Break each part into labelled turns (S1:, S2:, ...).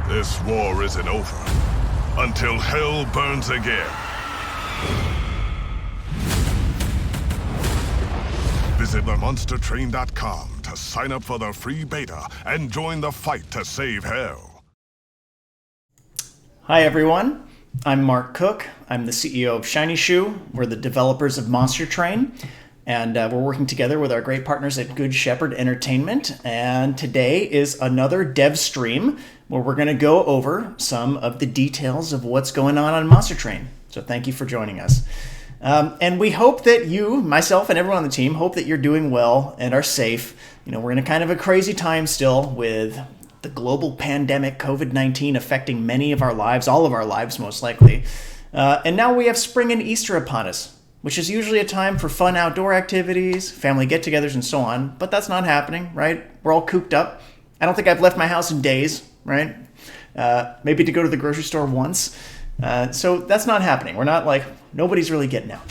S1: This war isn't over until hell burns again. Visit themonstertrain.com to sign up for the free beta and join the fight to save hell.
S2: Hi everyone, I'm Mark Cook. I'm the CEO of Shiny Shoe. We're the developers of Monster Train, and we're working together with our great partners at Good Shepherd Entertainment. And today is another dev stream where we're going to go over some of the details of what's going on Monster Train. So thank you for joining us. And we hope that you, myself, and everyone on the team hope that you're doing well and are safe. You know, we're in a kind of a crazy time still with the global pandemic, COVID-19, affecting many of our lives, all of our lives most likely. And now we have spring and Easter upon us, which is usually a time for fun outdoor activities, family get-togethers, and so on. But that's not happening, right? We're all cooped up. I don't think I've left my house in days, right? Maybe to go to the grocery store once. So that's not happening. We're not like, nobody's really getting out.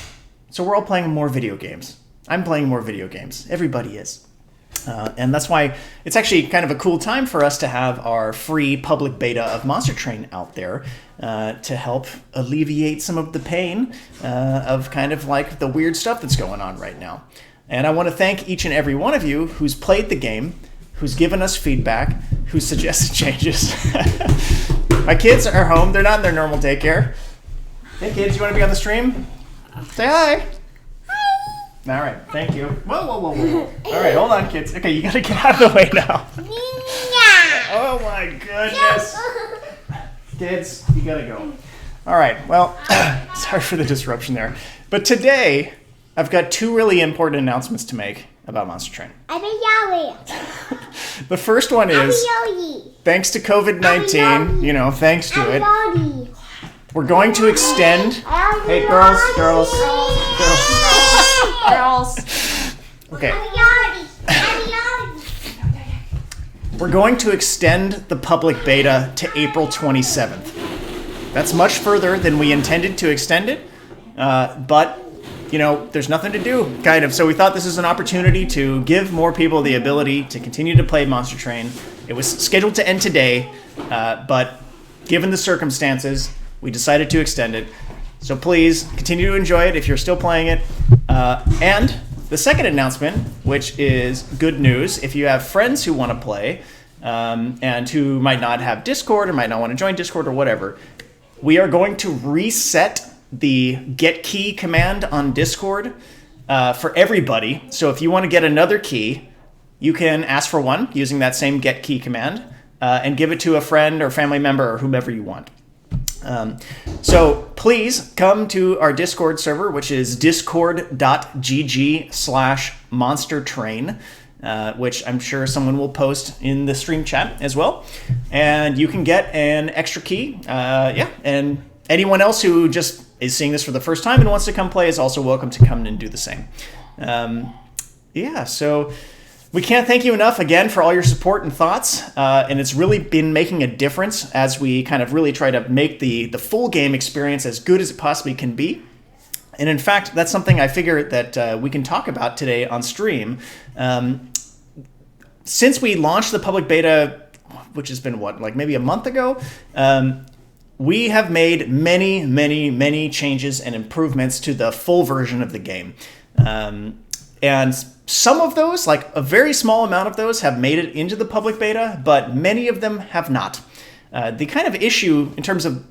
S2: So we're all playing more video games. I'm playing more video games. Everybody is. And that's why it's actually kind of a cool time for us to have our free public beta of Monster Train out there to help alleviate some of the pain of kind of like the weird stuff that's going on right now. And I want to thank each and every one of you who's played the game, who's given us feedback, who's suggested changes. My kids are home. They're not in their normal daycare. Hey kids, you want to be on the stream? Say hi. All right, thank you. Whoa. All right, hold on, kids. Okay, you gotta get out of the way now. Oh my goodness. Kids, you gotta go. All right, well, sorry for the disruption there. But today, I've got two really important announcements to make about Monster Train. The first one is, thanks to COVID-19, thanks to it, we're going to extend... Hey, girls. Okay. We're going to extend the public beta to April 27th. That's much further than we intended to extend it, but, there's nothing to do, kind of. So we thought this is an opportunity to give more people the ability to continue to play Monster Train. It was scheduled to end today, but given the circumstances, we decided to extend it. So please continue to enjoy it if you're still playing it. And the second announcement, which is good news, if you have friends who want to play and who might not have Discord or might not want to join Discord or whatever, we are going to reset the get key command on Discord for everybody. So if you want to get another key, you can ask for one using that same get key command and give it to a friend or family member or whomever you want. So please come to our Discord server, which is discord.gg/monstertrain, which I'm sure someone will post in the stream chat as well. And you can get an extra key. And anyone else who just is seeing this for the first time and wants to come play is also welcome to come and do the same. So we can't thank you enough again for all your support and thoughts, and it's really been making a difference as we kind of really try to make the full game experience as good as it possibly can be. And in fact, that's something I figure that we can talk about today on stream. Since we launched the public beta, which has been maybe a month ago, we have made many changes and improvements to the full version of the game. And some of those, like a very small amount of those, have made it into the public beta, but many of them have not. The kind of issue in terms of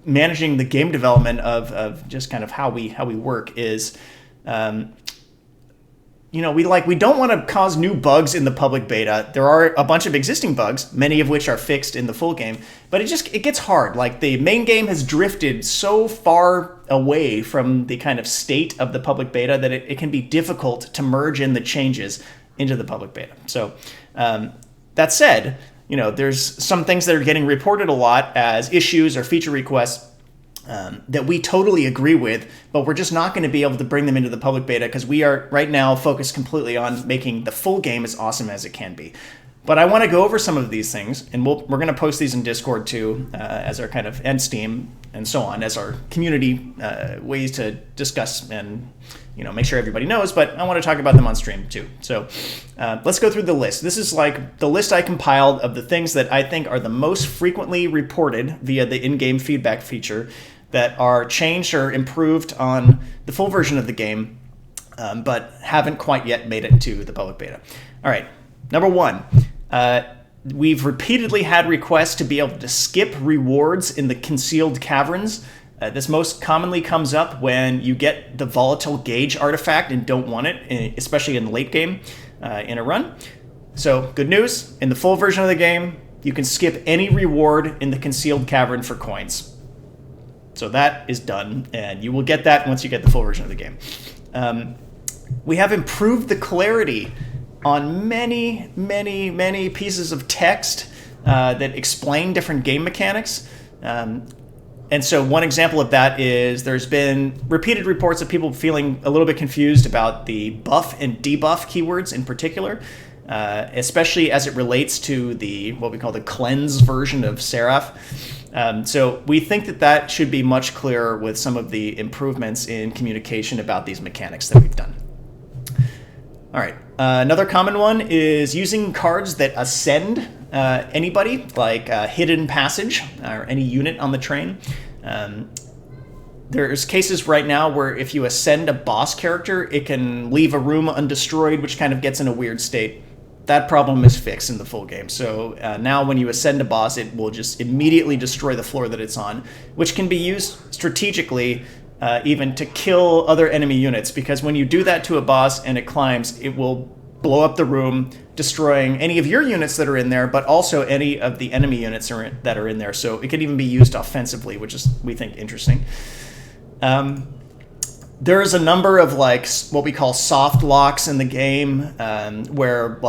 S2: managing the game development of just kind of how we work is, we don't want to cause new bugs in the public beta. There are a bunch of existing bugs, many of which are fixed in the full game, but it gets hard. Like the main game has drifted so far away from the kind of state of the public beta that it can be difficult to merge in the changes into the public beta. So that said, there's some things that are getting reported a lot as issues or feature requests that we totally agree with, but we're just not going to be able to bring them into the public beta because we are right now focused completely on making the full game as awesome as it can be. But I want to go over some of these things, and we're going to post these in Discord too, as our kind of, and Steam and so on, as our community ways to discuss and make sure everybody knows, but I want to talk about them on stream too. So let's go through the list. This is like the list I compiled of the things that I think are the most frequently reported via the in-game feedback feature that are changed or improved on the full version of the game, but haven't quite yet made it to the public beta. All right, number one, we've repeatedly had requests to be able to skip rewards in the concealed caverns. This most commonly comes up when you get the volatile gauge artifact and don't want it, especially in late game in a run. So good news, in the full version of the game, you can skip any reward in the concealed cavern for coins. So that is done, and you will get that once you get the full version of the game. We have improved the clarity on many, many, many pieces of text that explain different game mechanics. And so one example of that is there's been repeated reports of people feeling a little bit confused about the buff and debuff keywords in particular, especially as it relates to what we call the cleanse version of Seraph. So we think that should be much clearer with some of the improvements in communication about these mechanics that we've done. All right. Another common one is using cards that ascend anybody, like Hidden Passage or any unit on the train. There's cases right now where if you ascend a boss character, it can leave a room undestroyed, which kind of gets in a weird state. That problem is fixed in the full game. So now when you ascend a boss, it will just immediately destroy the floor that it's on, which can be used strategically even to kill other enemy units, because when you do that to a boss and it climbs, it will blow up the room, destroying any of your units that are in there, but also any of the enemy units that are in there. So it can even be used offensively, which is, we think, interesting. There's a number of what we call soft locks in the game, where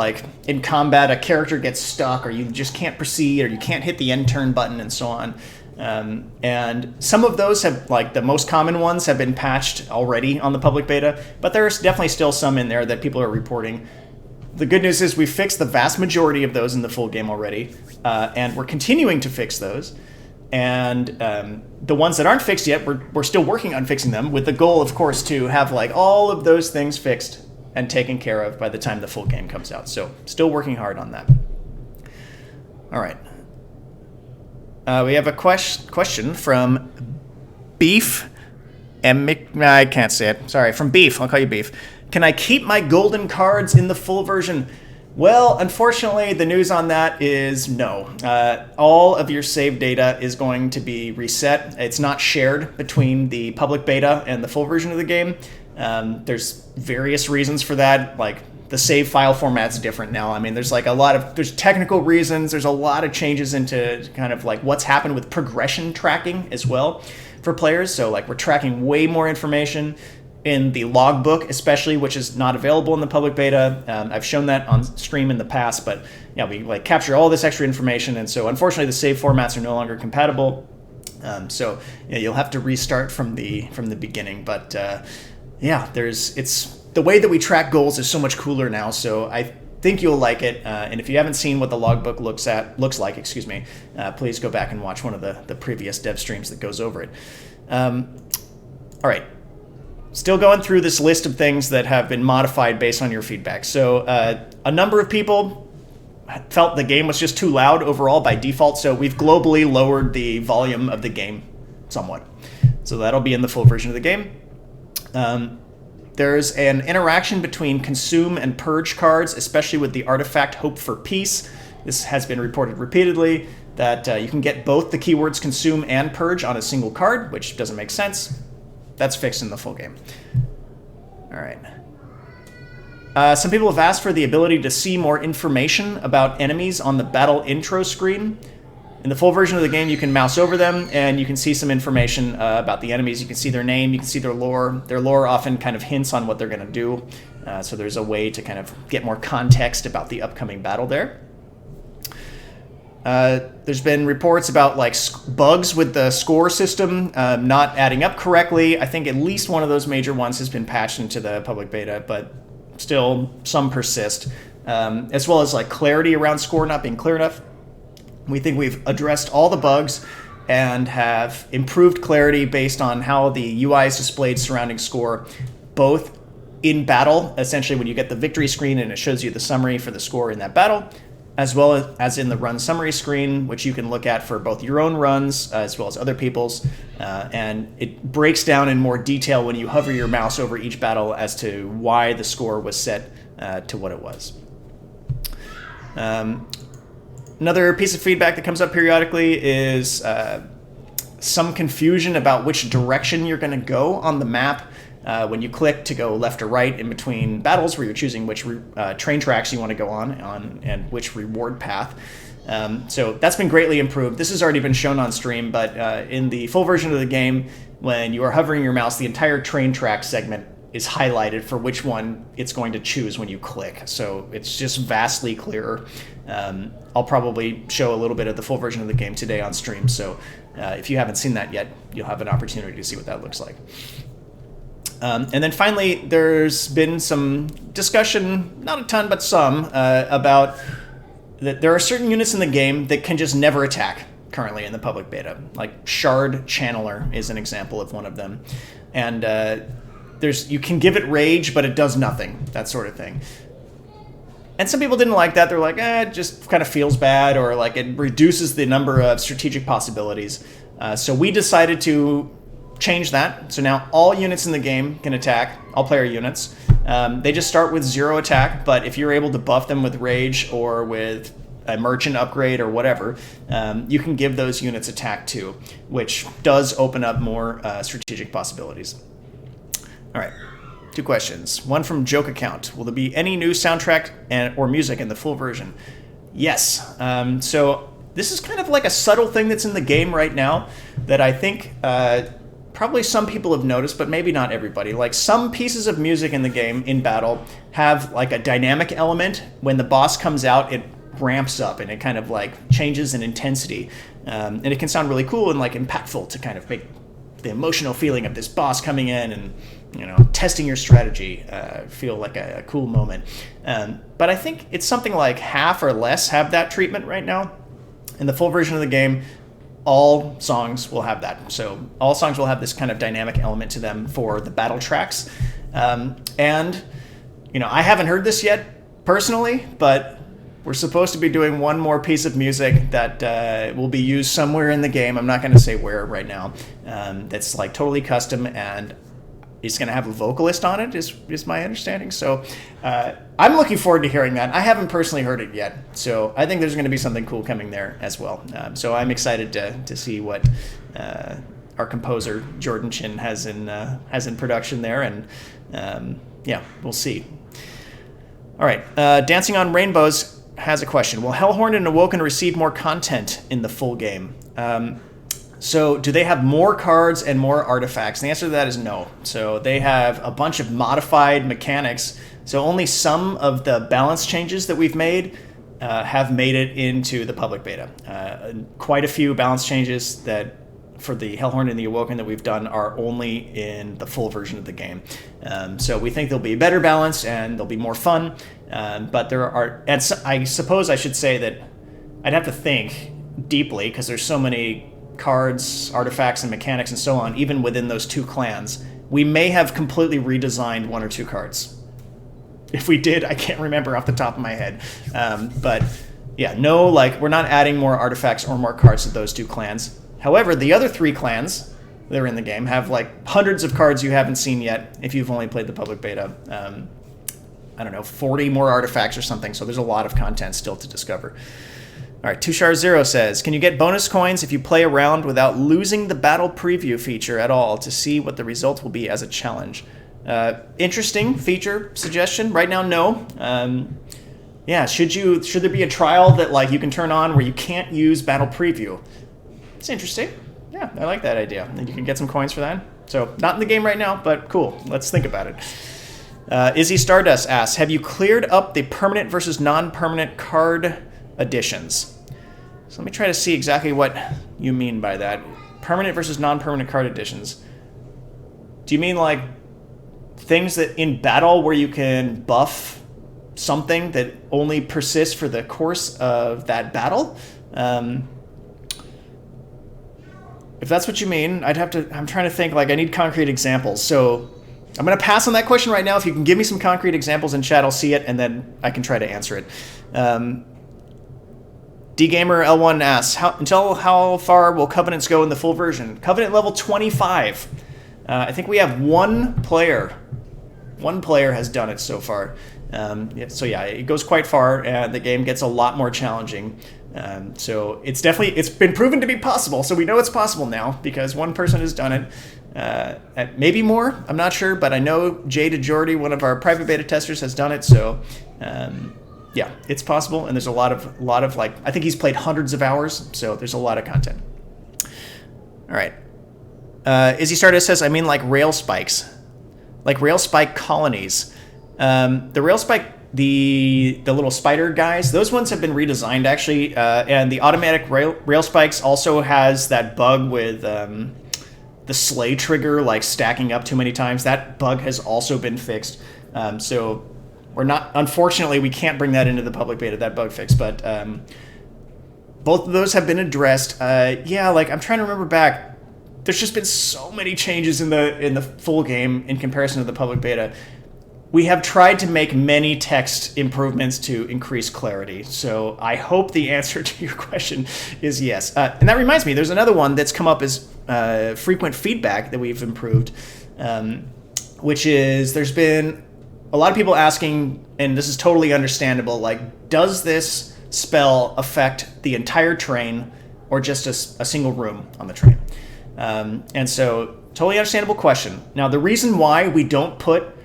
S2: in combat a character gets stuck, or you just can't proceed, or you can't hit the end turn button, and so on. And some of those have, the most common ones have been patched already on the public beta, but there's definitely still some in there that people are reporting. The good news is we fixed the vast majority of those in the full game already, and we're continuing to fix those. And the ones that aren't fixed yet, we're still working on fixing them, with the goal, of course, to have all of those things fixed and taken care of by the time the full game comes out. So still working hard on that. All right. We have a question from Beef. I can't say it. Sorry, from Beef. I'll call you Beef. Can I keep my golden cards in the full version? Well, unfortunately, the news on that is no. All of your save data is going to be reset. It's not shared between the public beta and the full version of the game. There's various reasons for that, the save file format's different now. I mean, there's there's technical reasons. There's a lot of changes into kind of what's happened with progression tracking as well for players. So we're tracking way more information in the logbook, especially, which is not available in the public beta. I've shown that on stream in the past, but yeah, we capture all this extra information, and so unfortunately the save formats are no longer compatible. So yeah, you'll have to restart from the beginning. But yeah, it's the way that we track goals is so much cooler now. So I think you'll like it. And if you haven't seen what the logbook looks like, please go back and watch one of the previous dev streams that goes over it. All right. Still going through this list of things that have been modified based on your feedback. So a number of people felt the game was just too loud overall by default, so we've globally lowered the volume of the game somewhat. So that'll be in the full version of the game. There's an interaction between consume and purge cards, especially with the artifact Hope for Peace. This has been reported repeatedly, that you can get both the keywords consume and purge on a single card, which doesn't make sense. That's fixed in the full game. All right. Some people have asked for the ability to see more information about enemies on the battle intro screen. In the full version of the game, you can mouse over them, and you can see some information about the enemies. You can see their name, you can see their lore. Their lore often kind of hints on what they're going to do. So there's a way to kind of get more context about the upcoming battle there. There's been reports about bugs with the score system not adding up correctly. I think at least one of those major ones has been patched into the public beta, but still some persist. As well as clarity around score not being clear enough. We think we've addressed all the bugs and have improved clarity based on how the UI is displayed surrounding score, both in battle, essentially when you get the victory screen and it shows you the summary for the score in that battle, as well as in the run summary screen, which you can look at for both your own runs as well as other people's. And it breaks down in more detail when you hover your mouse over each battle as to why the score was set to what it was. Another piece of feedback that comes up periodically is some confusion about which direction you're going to go on the map when you click to go left or right in between battles, where you're choosing which train tracks you want to go on and which reward path. So that's been greatly improved. This has already been shown on stream, but in the full version of the game, when you are hovering your mouse, the entire train track segment is highlighted for which one it's going to choose when you click. So it's just vastly clearer. I'll probably show a little bit of the full version of the game today on stream, so if you haven't seen that yet, you'll have an opportunity to see what that looks like. And then finally, there's been some discussion, not a ton, but some, about that there are certain units in the game that can just never attack currently in the public beta. Like Shard Channeler is an example of one of them. And you can give it rage, but it does nothing, that sort of thing. And some people didn't like that. They're like, it just kind of feels bad, or like it reduces the number of strategic possibilities. So we decided to change that. So now all units in the game can attack, all player units. They just start with 0 attack, but if you're able to buff them with rage or with a merchant upgrade or whatever, you can give those units attack too, which does open up more strategic possibilities. All right, 2 questions. One from Joke Account. Will there be any new soundtrack or music in the full version? Yes. So this is kind of like a subtle thing that's in the game right now that I think probably some people have noticed, but maybe not everybody. Like some pieces of music in the game in battle have like a dynamic element. When the boss comes out, it ramps up and it kind of like changes in intensity. And it can sound really cool and like impactful to kind of make the emotional feeling of this boss coming in and, you know, testing your strategy feel like a cool moment. But I think it's something like half or less have that treatment right now. In the full version of the game, all songs will have that. So all songs will have this kind of dynamic element to them for the battle tracks. And, you know, I haven't heard this yet personally, but we're supposed to be doing one more piece of music that will be used somewhere in the game. I'm not going to say where right now. That's like totally custom, and it's going to have a vocalist on it, is my understanding. So I'm looking forward to hearing that. I haven't personally heard it yet, so I think there's going to be something cool coming there as well. So I'm excited to see what our composer Jordan Chin has in production there, and yeah, we'll see. All right, Dancing on Rainbows has a question. Will Hellhorn and Awoken receive more content in the full game? So do they have more cards and more artifacts? The answer to that is no. So they have a bunch of modified mechanics. So only some of the balance changes that we've made have made it into the public beta. Quite a few balance changes that for the Hellhorn and the Awoken that we've done are only in the full version of the game. So we think they'll be better balanced and they'll be more fun. But there are, and so I suppose I should say that I'd have to think deeply because there's so many cards, artifacts, and mechanics and so on, even within those 2 clans. We may have completely redesigned 1 or 2 cards. If we did, I can't remember off the top of my head. But yeah, no, like we're not adding more artifacts or more cards to those 2 clans. However, the other 3 clans that are in the game have like hundreds of cards you haven't seen yet if you've only played the public beta. I don't know, 40 more artifacts or something, so there's a lot of content still to discover. All right, Tushar0 says, can you get bonus coins if you play around without losing the battle preview feature at all to see what the result will be as a challenge? Interesting feature suggestion. Right now, no. Yeah, should there be a trial that like you can turn on where you can't use battle preview? It's interesting. Yeah, I like that idea. And you can get some coins for that. So not in the game right now, but cool. Let's think about it. Izzy Stardust asks, have you cleared up the permanent versus non-permanent card additions? So let me try to see exactly what you mean by that. Permanent versus non-permanent card additions. Do you mean like things that in battle where you can buff something that only persists for the course of that battle? If that's what you mean, I'm trying to think, like I need concrete examples. So I'm going to pass on that question right now. If you can give me some concrete examples in chat, I'll see it, and then I can try to answer it. DGamerL1 asks, until how far will Covenants go in the full version? Covenant level 25. I think we have one player. One player has done it so far. So yeah, it goes quite far, and the game gets a lot more challenging. So it's been proven to be possible. So we know it's possible now because one person has done it. Maybe more, I'm not sure, but I know Jay DeJordy, one of our private beta testers, has done it. So yeah, it's possible, and there's a lot of like, I think he's played hundreds of hours, so there's a lot of content. All right. Izzy Stardust says, I mean like rail spikes. Like rail spike colonies. The rail spike, the little spider guys, those ones have been redesigned actually, and the automatic rail spikes also has that bug with the slay trigger like stacking up too many times. That bug has also been fixed. So unfortunately, we can't bring that into the public beta, that bug fix, but both of those have been addressed. Yeah, like I'm trying to remember back. There's just been so many changes in the full game in comparison to the public beta. We have tried to make many text improvements to increase clarity. So I hope the answer to your question is yes. And that reminds me, there's another one that's come up as frequent feedback that we've improved, which is there's been a lot of people asking, and this is totally understandable, like, does this spell affect the entire train or just a single room on the train? And so, totally understandable question. Now, the reason why we don't put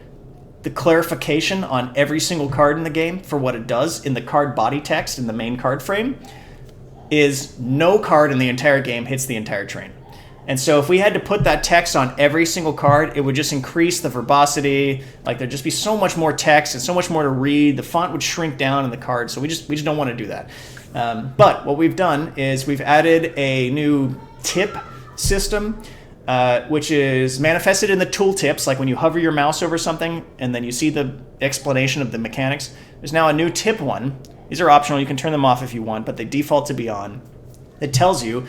S2: the clarification on every single card in the game for what it does in the card body text in the main card frame is no card in the entire game hits the entire train. And so if we had to put that text on every single card, it would just increase the verbosity. Like there'd just be so much more text and so much more to read. The font would shrink down in the card. So we just don't want to do that. But what we've done is we've added a new tip system, which is manifested in the tooltips. Like when you hover your mouse over something and then you see the explanation of the mechanics, there's now a new tip one. These are optional. You can turn them off if you want, but they default to be on. It tells you,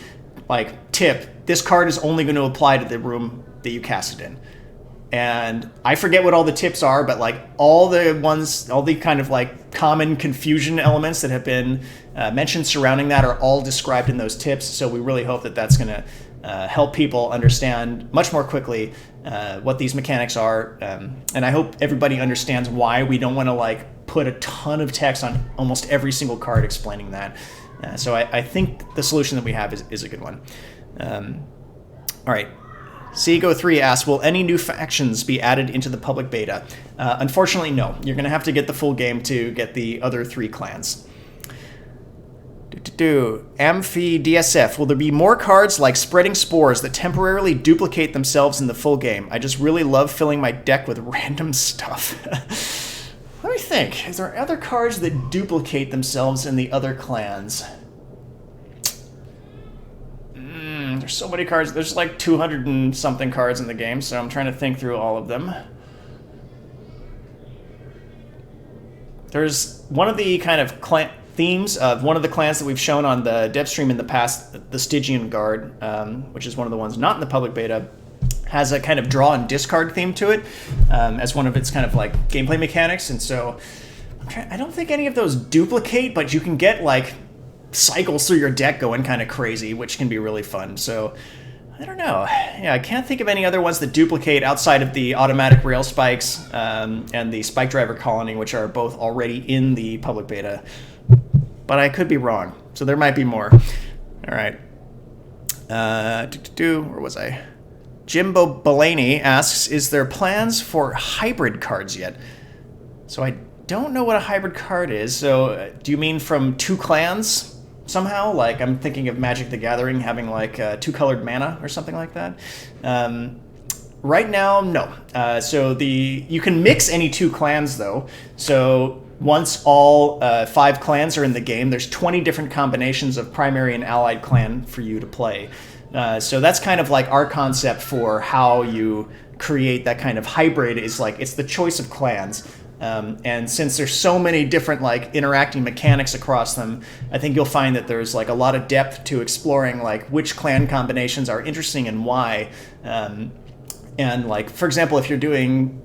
S2: like, tip, this card is only going to apply to the room that you cast it in. And I forget what all the tips are, but like all the kind of like common confusion elements that have been mentioned surrounding that are all described in those tips. So we really hope that that's going to help people understand much more quickly what these mechanics are. And I hope everybody understands why we don't want to like put a ton of text on almost every single card explaining that. So I think the solution that we have is a good one. All right. Seago3 asks, will any new factions be added into the public beta? Unfortunately, no. You're going to have to get the full game to get the other 3 clans. Amphi DSF, will there be more cards like Spreading Spores that temporarily duplicate themselves in the full game? I just really love filling my deck with random stuff. Let me think. Is there other cards that duplicate themselves in the other clans? There's so many cards. There's like 200 and something cards in the game, so I'm trying to think through all of them. There's one of the kind of themes of one of the clans that we've shown on the dev stream in the past, the Stygian Guard, which is one of the ones not in the public beta, has a kind of draw and discard theme to it as one of its kind of like gameplay mechanics. And so I don't think any of those duplicate, but you can get like cycles through your deck going kind of crazy, which can be really fun. So I don't know. Yeah, I can't think of any other ones that duplicate outside of the automatic rail spikes and the spike driver colony, which are both already in the public beta. But I could be wrong, so there might be more. All right. Where was I? Jimbo Belaney asks, is there plans for hybrid cards yet? So I don't know what a hybrid card is. So do you mean from 2 clans somehow? Like I'm thinking of Magic the Gathering having like 2-colored mana or something like that. Right now, no. So you can mix any 2 clans though. So once all 5 clans are in the game, there's 20 different combinations of primary and allied clan for you to play. So that's kind of like our concept for how you create that kind of hybrid is like it's the choice of clans. And since there's so many different like interacting mechanics across them, I think you'll find that there's like a lot of depth to exploring like which clan combinations are interesting and why. And like, for example, if you're doing,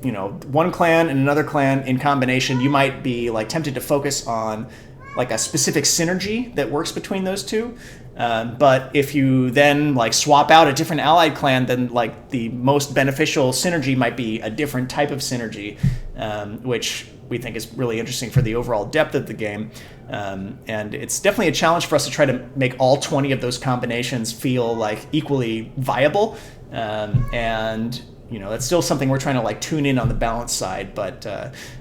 S2: one clan and another clan in combination, you might be like tempted to focus on like a specific synergy that works between those two. But if you then like swap out a different allied clan, then like the most beneficial synergy might be a different type of synergy, which we think is really interesting for the overall depth of the game. And it's definitely a challenge for us to try to make all 20 of those combinations feel like equally viable. And that's still something we're trying to like tune in on the balance side, but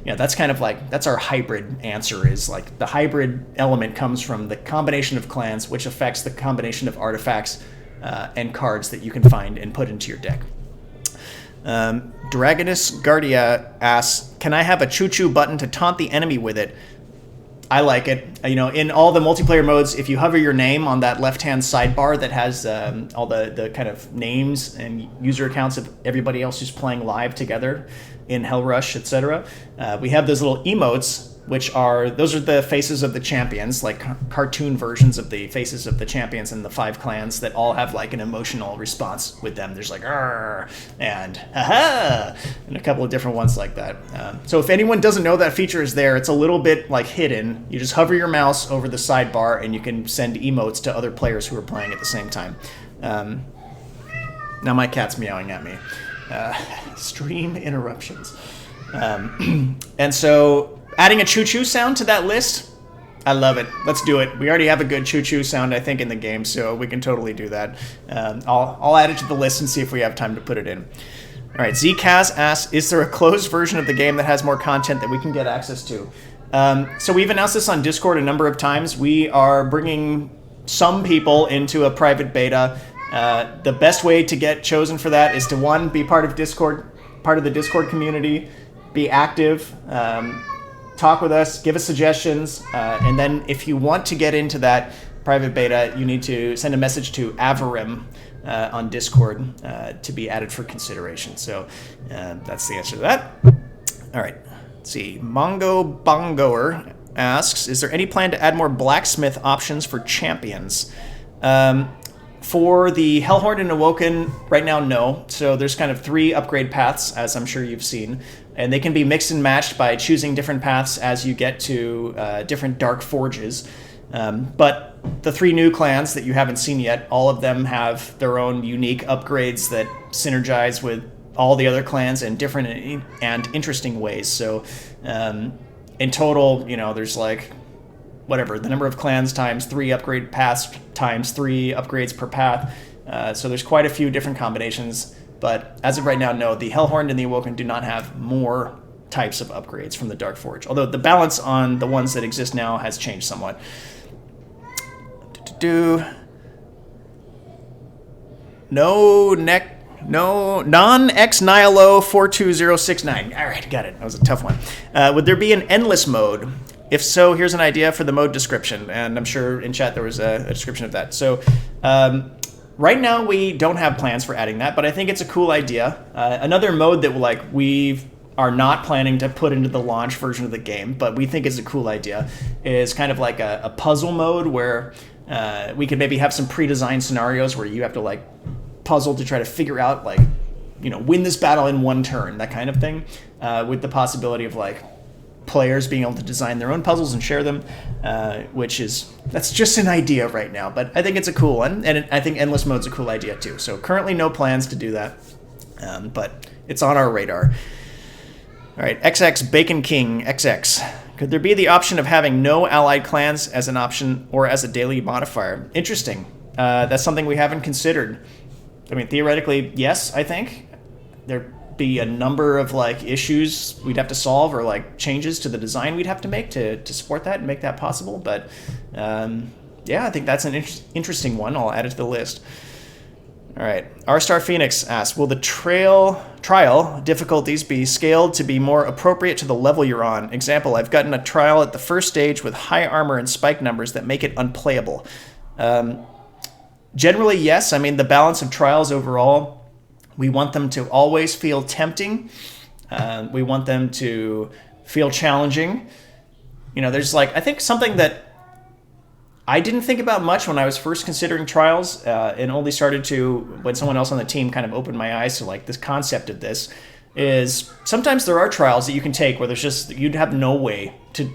S2: that's kind of like, that's our hybrid answer, is like the hybrid element comes from the combination of clans, which affects the combination of artifacts and cards that you can find and put into your deck. Dragonus Guardia asks, can I have a choo-choo button to taunt the enemy with it? I like it. In all the multiplayer modes, if you hover your name on that left-hand sidebar that has all the kind of names and user accounts of everybody else who's playing live together in Hellrush, etc., we have those little emotes, those are the faces of the champions, like cartoon versions of the faces of the champions in the 5 clans that all have like an emotional response with them. There's like "Arr" and "haha" and a couple of different ones like that. So if anyone doesn't know that feature is there, it's a little bit like hidden. You just hover your mouse over the sidebar and you can send emotes to other players who are playing at the same time. Now my cat's meowing at me. Stream interruptions. And so adding a choo-choo sound to that list, I love it. Let's do it. We already have a good choo-choo sound, I think, in the game, so we can totally do that. I'll add it to the list and see if we have time to put it in. All right, Zkaz asks, is there a closed version of the game that has more content that we can get access to? So we've announced this on Discord a number of times. We are bringing some people into a private beta. The best way to get chosen for that is to, one, be part of the Discord community, be active, talk with us, give us suggestions, and then if you want to get into that private beta, you need to send a message to Avarim on Discord to be added for consideration. So that's the answer to that. All right, let's see. Mongo Bongoer asks, is there any plan to add more blacksmith options for champions? For the Hellhorn and Awoken, right now, no. So there's kind of 3 upgrade paths, as I'm sure you've seen. And they can be mixed and matched by choosing different paths as you get to different dark forges. But the 3 new clans that you haven't seen yet, all of them have their own unique upgrades that synergize with all the other clans in different and interesting ways. So in total, there's like, whatever, the number of clans times 3 upgrade paths times 3 upgrades per path. So there's quite a few different combinations. But as of right now, no, the Hellhorn and the Awoken do not have more types of upgrades from the Dark Forge. Although the balance on the ones that exist now has changed somewhat. Non-X Nihilo 42069. All right, got it. That was a tough one. Would there be an endless mode? If so, here's an idea for the mode description. And I'm sure in chat there was a description of that. So right now we don't have plans for adding that, but I think it's a cool idea. Another mode that we are not planning to put into the launch version of the game, but we think is a cool idea, is kind of like a puzzle mode where we could maybe have some pre-designed scenarios where you have to like puzzle to try to figure out like, win this battle in one turn, that kind of thing, with the possibility of like players being able to design their own puzzles and share them, that's just an idea right now, but I think it's a cool one, and I think endless mode's a cool idea too. So currently no plans to do that, but it's on our radar. All right, XX Bacon King XX. Could there be the option of having no allied clans as an option or as a daily modifier? Interesting. That's something we haven't considered. I mean, theoretically, yes, I think. There'd be a number of like issues we'd have to solve or like changes to the design we'd have to make to support that and make that possible. But yeah, I think that's an interesting one. I'll add it to the list. All right. R-Star Phoenix asks, will the trial difficulties be scaled to be more appropriate to the level you're on? Example, I've gotten a trial at the first stage with high armor and spike numbers that make it unplayable. Generally, yes. I mean, the balance of trials overall, we want them to always feel tempting. We want them to feel challenging. There's like, I think something that I didn't think about much when I was first considering trials, and only started to when someone else on the team kind of opened my eyes to like this concept of this. Is sometimes there are trials that you can take where there's just you'd have no way to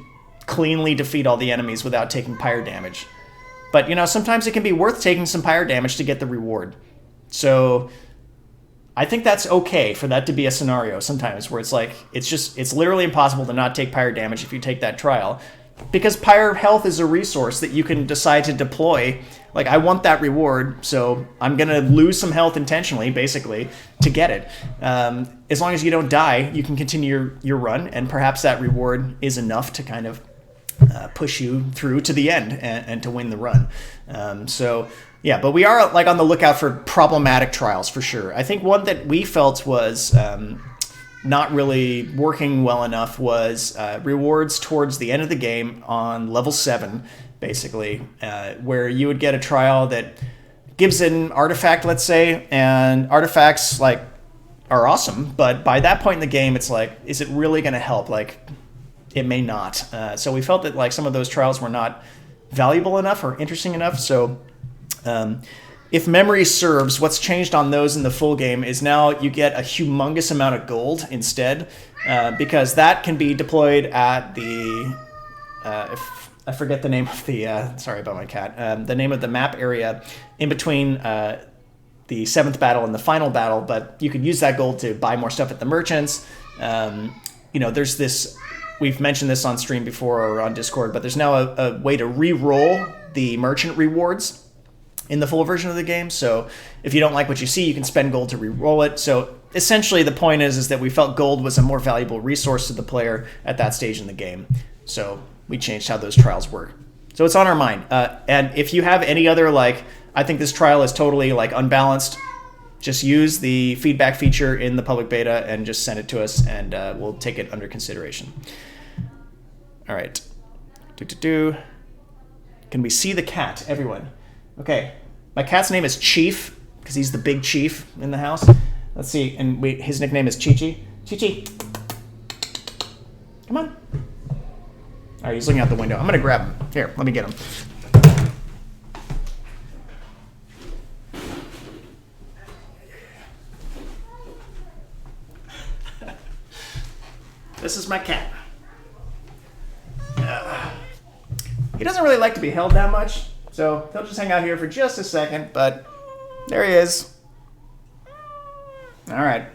S2: cleanly defeat all the enemies without taking pyre damage. But sometimes it can be worth taking some pyre damage to get the reward. So I think that's okay for that to be a scenario sometimes where it's like it's literally impossible to not take pyre damage if you take that trial. Because pyre health is a resource that you can decide to deploy. Like, I want that reward, so I'm going to lose some health intentionally, basically, to get it. As long as you don't die, you can continue your run, and perhaps that reward is enough to kind of push you through to the end and to win the run. Yeah, but we are like on the lookout for problematic trials for sure. I think one that we felt was not really working well enough was rewards towards the end of the game on level 7, basically, where you would get a trial that gives an artifact, let's say, and artifacts like are awesome, but by that point in the game, it's like, is it really going to help? Like, it may not. So we felt that like some of those trials were not valuable enough or interesting enough. So if memory serves, what's changed on those in the full game is now you get a humongous amount of gold instead, because that can be deployed at the, if I forget the name of the, sorry about my cat, the name of the map area in between the 7th battle and the final battle, but you could use that gold to buy more stuff at the merchants. There's this, we've mentioned this on stream before or on Discord, but there's now a way to re-roll the merchant rewards in the full version of the game. So if you don't like what you see, you can spend gold to re-roll it. So essentially the point is that we felt gold was a more valuable resource to the player at that stage in the game. So we changed how those trials work. So it's on our mind. And if you have any other, like, I think this trial is totally like unbalanced, just use the feedback feature in the public beta and just send it to us, and we'll take it under consideration. All right. Can we see the cat, everyone? Okay. My cat's name is Chief, because he's the big chief in the house. Let's see. And his nickname is Chi-Chi. Chi-Chi. Come on. All right, he's looking out the window. I'm going to grab him. Here, let me get him. This is my cat. He doesn't really like to be held that much, so he'll just hang out here for just a second, but there he is. All right.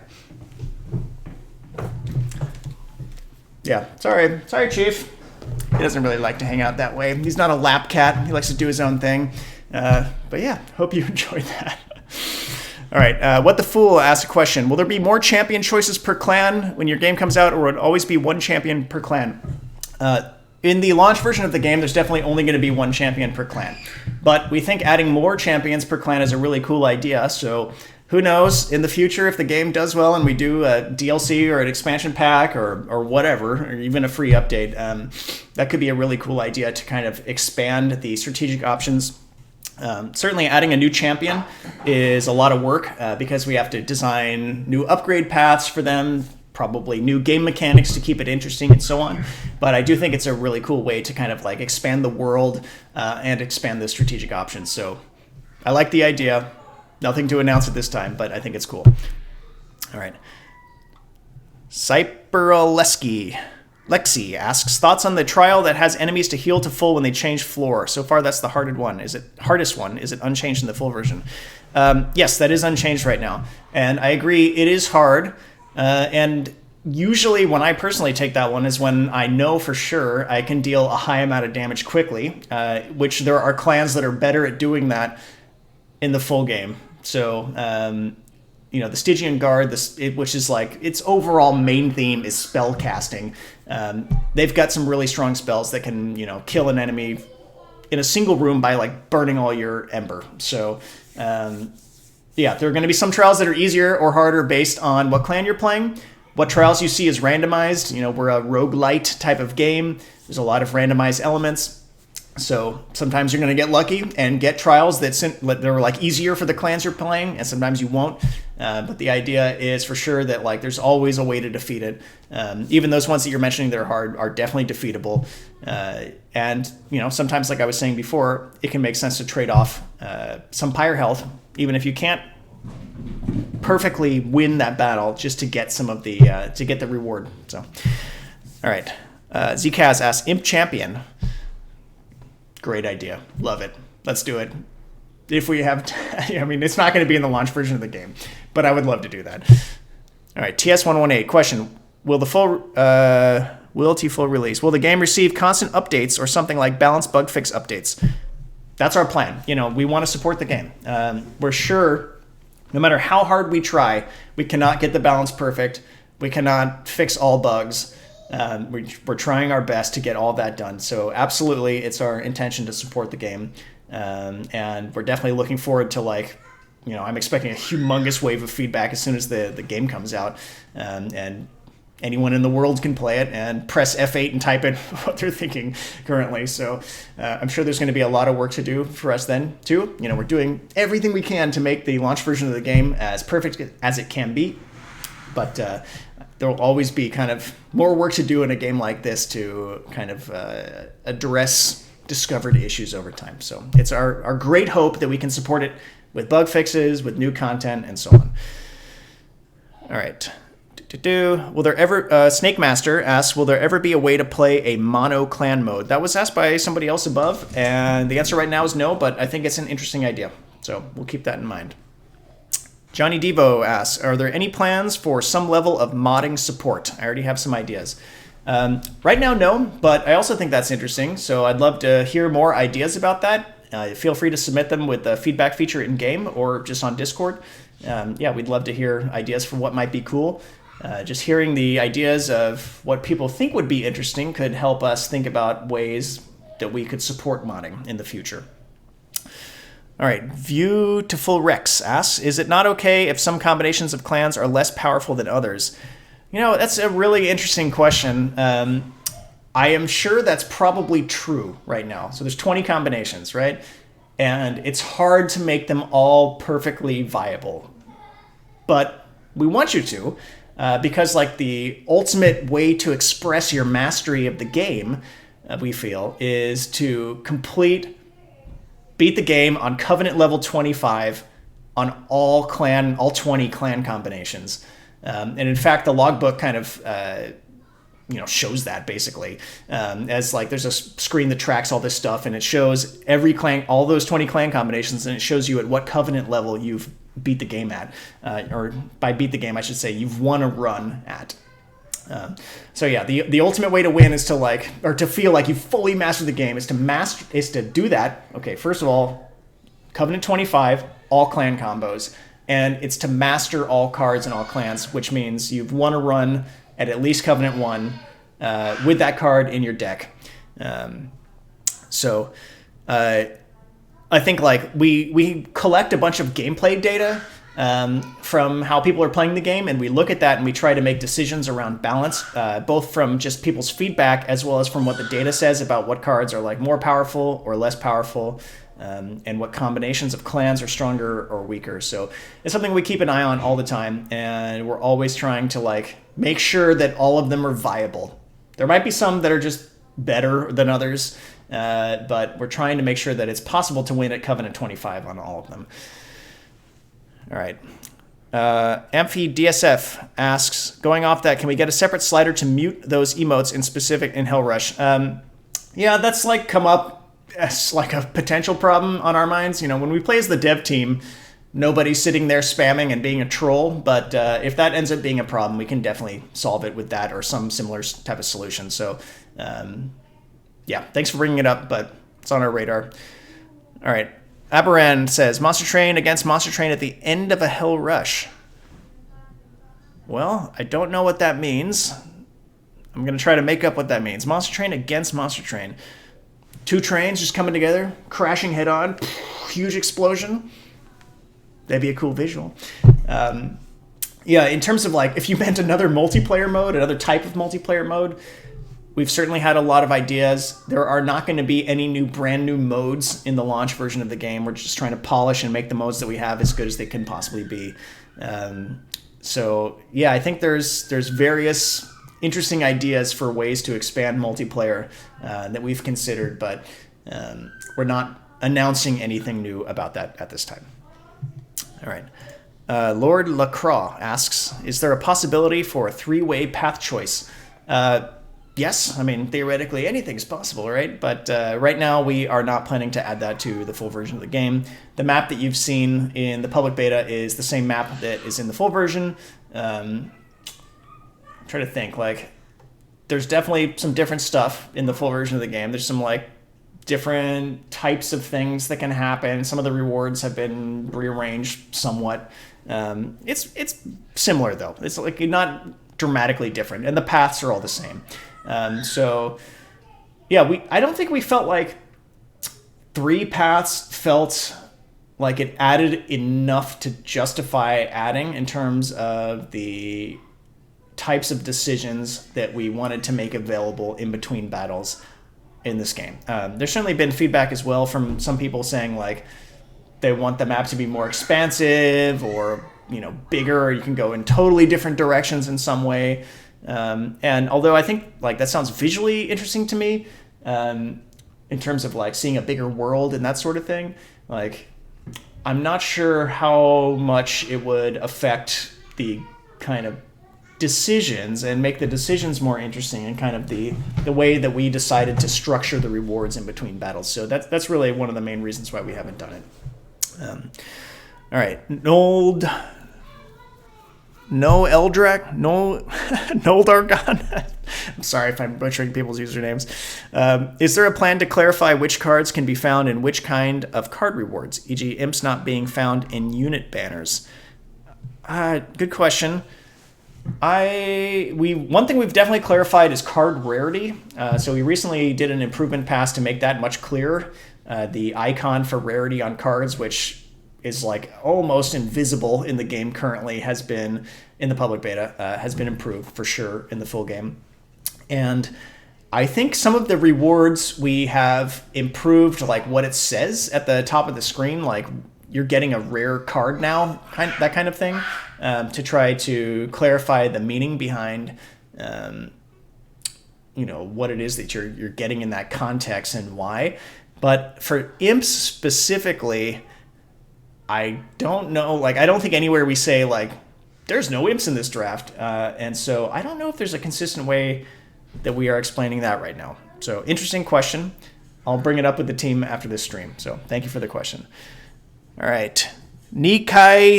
S2: Yeah, sorry, Chief. He doesn't really like to hang out that way. He's not a lap cat. He likes to do his own thing. But yeah, hope you enjoyed that. All right, What the Fool asked a question. Will there be more champion choices per clan when your game comes out, or will it always be one champion per clan? In the launch version of the game, there's definitely only going to be one champion per clan. But we think adding more champions per clan is a really cool idea, so who knows, in the future, if the game does well and we do a DLC or an expansion pack or whatever, or even a free update, that could be a really cool idea to kind of expand the strategic options. Certainly adding a new champion is a lot of work because we have to design new upgrade paths for them, probably new game mechanics to keep it interesting and so on. But I do think it's a really cool way to kind of like expand the world and expand the strategic options. So I like the idea. Nothing to announce at this time, but I think it's cool. All right. Cyperleski Lexi asks, thoughts on the trial that has enemies to heal to full when they change floor. So far, that's the hardest one. Is it unchanged in the full version? Yes, that is unchanged right now. And I agree, it is hard. And usually when I personally take that one is when I know for sure I can deal a high amount of damage quickly, which there are clans that are better at doing that in the full game. So, the Stygian Guard, which is like, its overall main theme is spell casting. They've got some really strong spells that can, kill an enemy in a single room by like burning all your ember. So, there are going to be some trials that are easier or harder based on what clan you're playing. What trials you see is randomized. We're a roguelite type of game. There's a lot of randomized elements. So sometimes you're going to get lucky and get trials that are like easier for the clans you're playing, and sometimes you won't. But the idea is for sure that like there's always a way to defeat it. Even those ones that you're mentioning that are hard are definitely defeatable. And sometimes, like I was saying before, it can make sense to trade off some pyre health, even if you can't perfectly win that battle, just to get some of the to get the reward. So, all right, Zkaz asks Imp Champion. Great idea. Love it. Let's do it. If we have, it's not going to be in the launch version of the game, but I would love to do that. All right, TS118 question: will full release? Will the game receive constant updates or something like balance bug fix updates? That's our plan. We want to support the game. We're sure, no matter how hard we try, we cannot get the balance perfect. We cannot fix all bugs. We're trying our best to get all that done. So absolutely, it's our intention to support the game. And we're definitely looking forward to I'm expecting a humongous wave of feedback as soon as the game comes out. And anyone in the world can play it and press F8 and type in what they're thinking currently. So I'm sure there's going to be a lot of work to do for us then too. We're doing everything we can to make the launch version of the game as perfect as it can be. But there will always be kind of more work to do in a game like this to kind of address discovered issues over time. So it's our great hope that we can support it with bug fixes, with new content, and so on. All right. Will there ever... Snake Master asks, will there ever be a way to play a mono clan mode? That was asked by somebody else above, and the answer right now is no, but I think it's an interesting idea. So we'll keep that in mind. Johnny Devo asks, are there any plans for some level of modding support? I already have some ideas. Right now, no, but I also think that's interesting, so I'd love to hear more ideas about that. Feel free to submit them with the feedback feature in-game or just on Discord. We'd love to hear ideas for what might be cool. Just hearing the ideas of what people think would be interesting could help us think about ways that we could support modding in the future. All right, Viewtiful Rex asks, is it not okay if some combinations of clans are less powerful than others? That's a really interesting question. I am sure that's probably true right now. So there's 20 combinations, right? And it's hard to make them all perfectly viable. But we want you to, because the ultimate way to express your mastery of the game, we feel, is to beat the game on Covenant level 25 on all 20 clan combinations. And in fact, the logbook kind of, shows that basically, as there's a screen that tracks all this stuff and it shows every clan, all those 20 clan combinations, and it shows you at what Covenant level you've beat the game at, or by beat the game, I should say you've won a run at. The ultimate way to win is to feel like you fully mastered the game is to do that. Okay, first of all, Covenant 25, all clan combos, and it's to master all cards and all clans, which means you've won a run at least Covenant 1 with that card in your deck. I think we collect a bunch of gameplay data from how people are playing the game, and we look at that and we try to make decisions around balance, both from just people's feedback as well as from what the data says about what cards are more powerful or less powerful, and what combinations of clans are stronger or weaker. So it's something we keep an eye on all the time, and we're always trying to make sure that all of them are viable. There might be some that are just better than others, but we're trying to make sure that it's possible to win at Covenant 25 on all of them. All right. Amphi DSF asks, going off that, can we get a separate slider to mute those emotes in Hell Rush? That's come up as a potential problem on our minds. When we play as the dev team, nobody's sitting there spamming and being a troll, but if that ends up being a problem, we can definitely solve it with that or some similar type of solution. So, thanks for bringing it up, but it's on our radar. All right. Aberan says, Monster Train against Monster Train at the end of a Hell Rush. Well, I don't know what that means. I'm going to try to make up what that means. Monster Train against Monster Train. Two trains just coming together, crashing head on, huge explosion. That'd be a cool visual. In terms of if you meant another multiplayer mode, another type of multiplayer mode, We've certainly had a lot of ideas. There are not going to be any brand new modes in the launch version of the game. We're just trying to polish and make the modes that we have as good as they can possibly be. So yeah, I think there's various interesting ideas for ways to expand multiplayer that we've considered, but we're not announcing anything new about that at this time. All right. Lord Lacroix asks, is there a possibility for a 3-way path choice? Yes, I mean, theoretically anything's possible, right? But right now we are not planning to add that to the full version of the game. The map that you've seen in the public beta is the same map that is in the full version. I'm trying to think, like, there's definitely some different stuff in the full version of the game. There's some, like, different types of things that can happen. Some of the rewards have been rearranged somewhat. It's similar, though. It's, like, not dramatically different, and the paths are all the same. So, yeah, I don't think we felt like 3 paths felt like it added enough to justify adding in terms of the types of decisions that we wanted to make available in between battles in this game. There's certainly been feedback as well from some people saying, like, they want the map to be more expansive or, bigger, or you can go in totally different directions in some way. And although I think, like, that sounds visually interesting to me, in terms of, like, seeing a bigger world and that sort of thing, like, I'm not sure how much it would affect the kind of decisions and make the decisions more interesting and kind of the way that we decided to structure the rewards in between battles. So that's really one of the main reasons why we haven't done it. All right, Noldargon. I'm sorry if I'm butchering people's usernames. Is there a plan to clarify which cards can be found in which kind of card rewards, e.g. imps not being found in unit banners? Good question. One thing we've definitely clarified is card rarity. So we recently did an improvement pass to make that much clearer. The icon for rarity on cards, which is like almost invisible in the game currently, has been in the public beta, has been improved for sure in the full game. And I think some of the rewards we have improved, like what it says at the top of the screen, like you're getting a rare card now, that kind of thing, to try to clarify the meaning behind what it is that you're getting in that context and why. But for imps specifically, I don't know. Like, I don't think anywhere we say, like, there's no imps in this draft. And so I don't know if there's a consistent way that we are explaining that right now. So interesting question. I'll bring it up with the team after this stream. So thank you for the question. All right. Nikai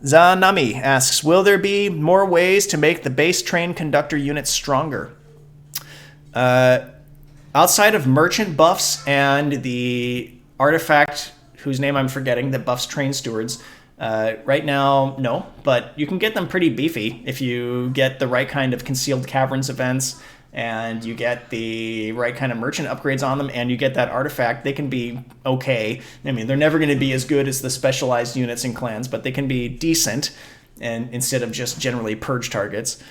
S2: Zanami asks, will there be more ways to make the base train conductor unit stronger? Outside of merchant buffs and the artifact whose name I'm forgetting that buffs train stewards, right now, no, but you can get them pretty beefy if you get the right kind of concealed caverns events and you get the right kind of merchant upgrades on them and you get that artifact. They can be okay. I mean, they're never going to be as good as the specialized units and clans, but they can be decent, and instead of just generally purge targets.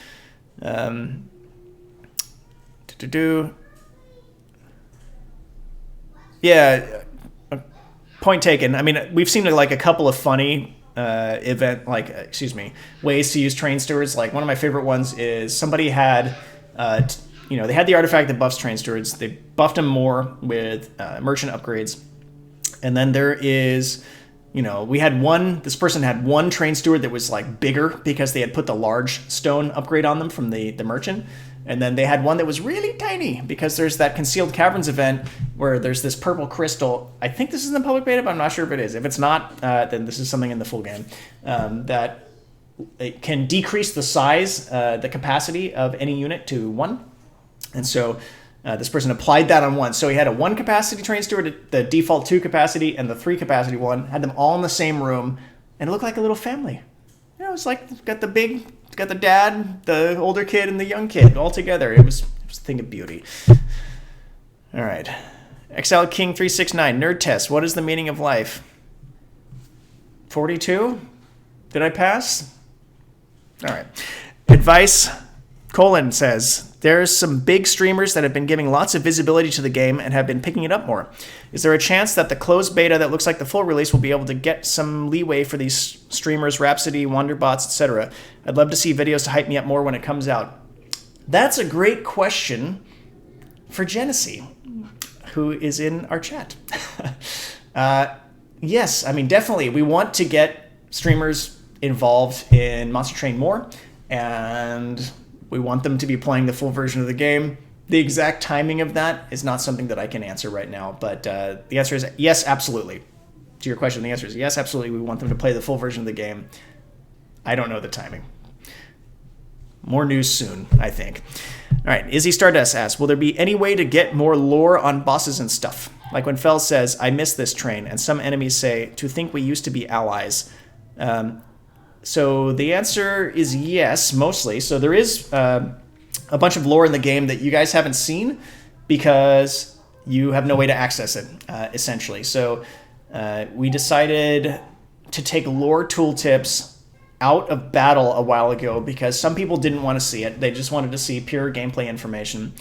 S2: Yeah, point taken. I mean, we've seen like a couple of funny ways to use train stewards. Like, one of my favorite ones is somebody had, they had the artifact that buffs train stewards. They buffed them more with merchant upgrades. And then there is, this person had one train steward that was like bigger because they had put the large stone upgrade on them from the merchant. And then they had one that was really tiny because there's that concealed caverns event where there's this purple crystal. I think this is in the public beta, but I'm not sure if it is. If it's not, then this is something in the full game that it can decrease the size, the capacity of any unit to 1. And so this person applied that on 1. So he had a 1 capacity train steward, the default 2 capacity, and the 3 capacity one. Had them all in the same room, and it looked like a little family. It's like got the dad, the older kid, and the young kid all together. It was a thing of beauty. All right. Exiled King 369, nerd test. What is the meaning of life? 42? Did I pass? All right. Advice, Colin says, There's some big streamers that have been giving lots of visibility to the game and have been picking it up more. Is there a chance that the closed beta that looks like the full release will be able to get some leeway for these streamers, Rhapsody, Wonderbots, etc.? I'd love to see videos to hype me up more when it comes out. That's a great question for Genesee, who is in our chat. Yes, I mean, definitely. We want to get streamers involved in Monster Train more, and we want them to be playing the full version of the game. The exact timing of that is not something that I can answer right now, but the answer is yes, absolutely. To your question, the answer is yes, absolutely. We want them to play the full version of the game. I don't know the timing. More news soon, I think. All right, Izzy Stardust asks, will there be any way to get more lore on bosses and stuff? Like when Fel says, I miss this train, and some enemies say, to think we used to be allies. So the answer is yes, mostly. So there is a bunch of lore in the game that you guys haven't seen because you have no way to access it, essentially. So we decided to take lore tooltips out of battle a while ago because some people didn't want to see it. They just wanted to see pure gameplay information.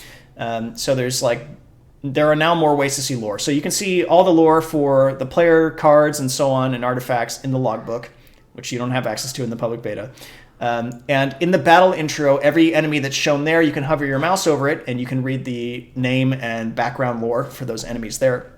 S2: So there are now more ways to see lore. So you can see all the lore for the player cards and so on and artifacts in the logbook, which you don't have access to in the public beta. And in the battle intro, every enemy that's shown there, you can hover your mouse over it and you can read the name and background lore for those enemies there.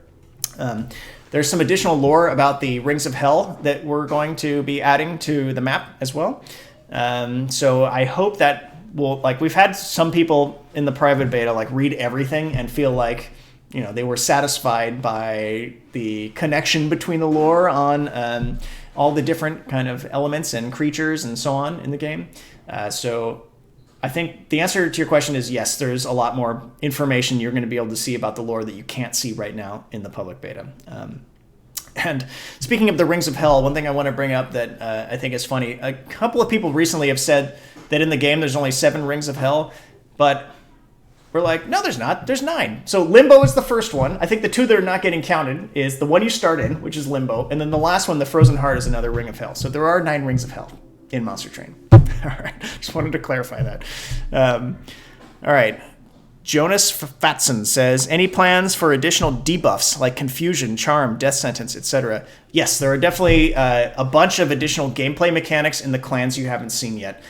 S2: There's some additional lore about the Rings of Hell that we're going to be adding to the map as well. So I hope that we've had some people in the private beta read everything and feel like, they were satisfied by the connection between the lore on all the different kind of elements and creatures and so on in the game. So I think the answer to your question is yes, there's a lot more information you're going to be able to see about the lore that you can't see right now in the public beta. And speaking of the Rings of Hell, one thing I want to bring up that I think is funny, a couple of people recently have said that in the game there's only 7 Rings of Hell, but we're like, no, there's not. There's 9. So Limbo is the first one. I think the 2 that are not getting counted is the one you start in, which is Limbo, and then the last one, the Frozen Heart, is another Ring of Hell. So there are 9 Rings of Hell in Monster Train. All right, just wanted to clarify that. All right. Jonas Fatson says, any plans for additional debuffs like Confusion, Charm, Death Sentence, etc.? Yes, there are definitely a bunch of additional gameplay mechanics in the clans you haven't seen yet.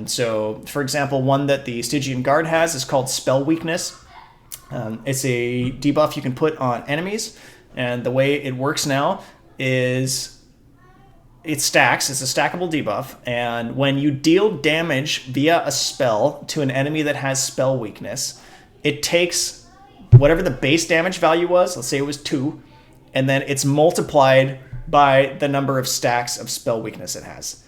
S2: So, for example, one that the Stygian Guard has is called Spell Weakness. It's a debuff you can put on enemies, and the way it works now is it stacks. It's a stackable debuff, and when you deal damage via a spell to an enemy that has Spell Weakness, it takes whatever the base damage value was, let's say it was 2, and then it's multiplied by the number of stacks of Spell Weakness it has.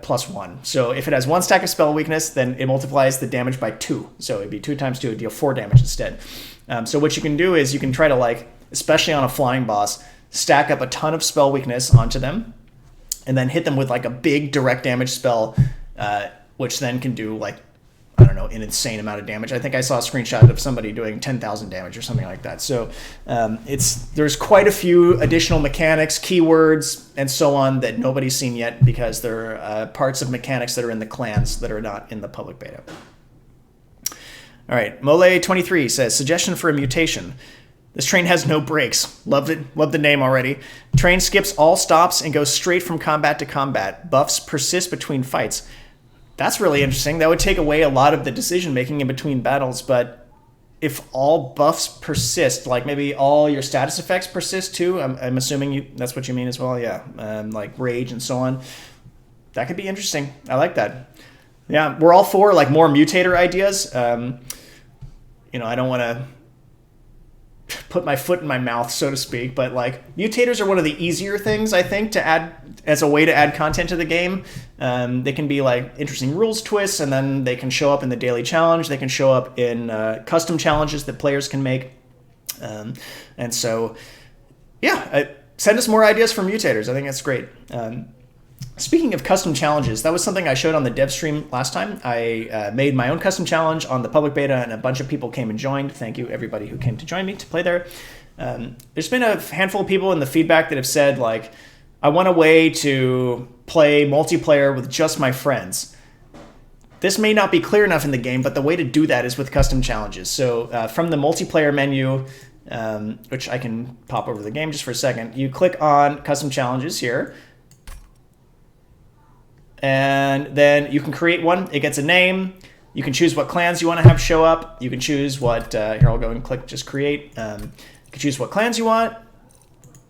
S2: Plus 1. So if it has 1 stack of Spell Weakness, then it multiplies the damage by 2. So it'd be 2 times 2, it'd deal 4 damage instead. So what you can do is you can try to, especially on a flying boss, stack up a ton of Spell Weakness onto them, and then hit them with a big direct damage spell, which then can do an insane amount of damage. I think I saw a screenshot of somebody doing 10,000 damage or something like that. So there's quite a few additional mechanics, keywords, and so on that nobody's seen yet because there are parts of mechanics that are in the clans that are not in the public beta. All right, Mole23 says, suggestion for a mutation. This train has no brakes. Loved it. Loved the name already. Train skips all stops and goes straight from combat to combat. Buffs persist between fights. That's really interesting. That would take away a lot of the decision-making in between battles, but if all buffs persist, maybe all your status effects persist too, I'm assuming that's what you mean as well, yeah, like rage and so on. That could be interesting. I like that. Yeah, we're all for more mutator ideas. I don't want to put my foot in my mouth, so to speak, but mutators are one of the easier things I think to add as a way to add content to the game. They can be interesting rules twists, and then they can show up in the daily challenge. They can show up in custom challenges that players can make. And so, yeah, send us more ideas for mutators. I think that's great. Speaking of custom challenges, that was something I showed on the dev stream last time. I made my own custom challenge on the public beta, and a bunch of people came and joined. Thank you, everybody who came to join me to play there. There's been a handful of people in the feedback that have said, I want a way to play multiplayer with just my friends. this may not be clear enough in the game, but the way to do that is with custom challenges. So from the multiplayer menu, which I can pop over the game just for a second, you click on custom challenges here. And then you can create one. It gets a name. You can choose what clans you want to have show up. You can choose what, here I'll go and click just create. You can choose what clans you want.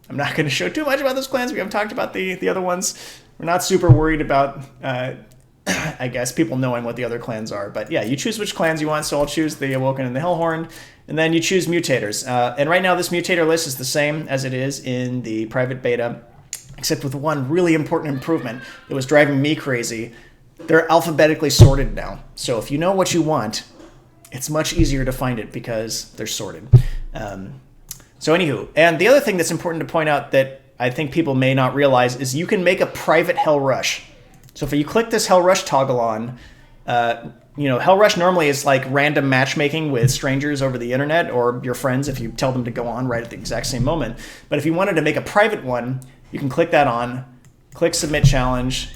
S2: I'm not going to show too much about those clans. We haven't talked about the other ones. We're not super worried about, I guess, people knowing what the other clans are. But yeah, you choose which clans you want. So I'll choose the Awoken and the Hellhorned. And then you choose Mutators. And right now this Mutator list is the same as it is in the private beta, except with one really important improvement that was driving me crazy. They're alphabetically sorted now. So if you know what you want, it's much easier to find it because they're sorted. So anywho, and the other thing that's important to point out that I think people may not realize is you can make a private Hell Rush. So if you click this Hell Rush toggle on, Hell Rush normally is like random matchmaking with strangers over the internet or your friends if you tell them to go on right at the exact same moment. But if you wanted to make a private one, you can click that on, click Submit Challenge.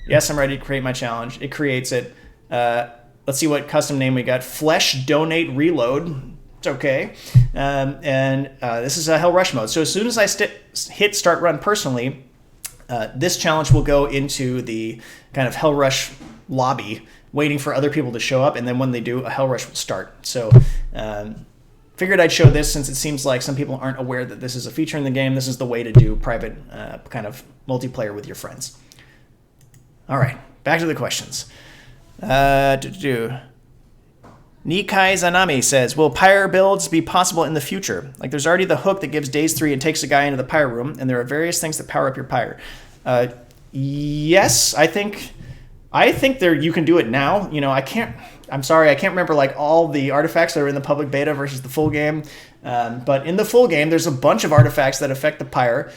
S2: Yes, I'm ready to create my challenge. It creates it. Let's see what custom name we got. Flesh Donate Reload. It's okay. This is a Hell Rush mode. So as soon as I hit Start Run personally, this challenge will go into the kind of Hell Rush lobby, waiting for other people to show up, and then when they do, a Hell Rush will start. So figured I'd show this since it seems like some people aren't aware that this is a feature in the game. This is the way to do private kind of multiplayer with your friends. All right, back to the questions. Nikai Zanami says, will pyre builds be possible in the future? Like there's already the hook that gives days 3 and takes a guy into the pyre room, and there are various things that power up your pyre. Yes, I think there you can do it now. I'm sorry, I can't remember like all the artifacts that are in the public beta versus the full game. But in the full game, there's a bunch of artifacts that affect the pyre.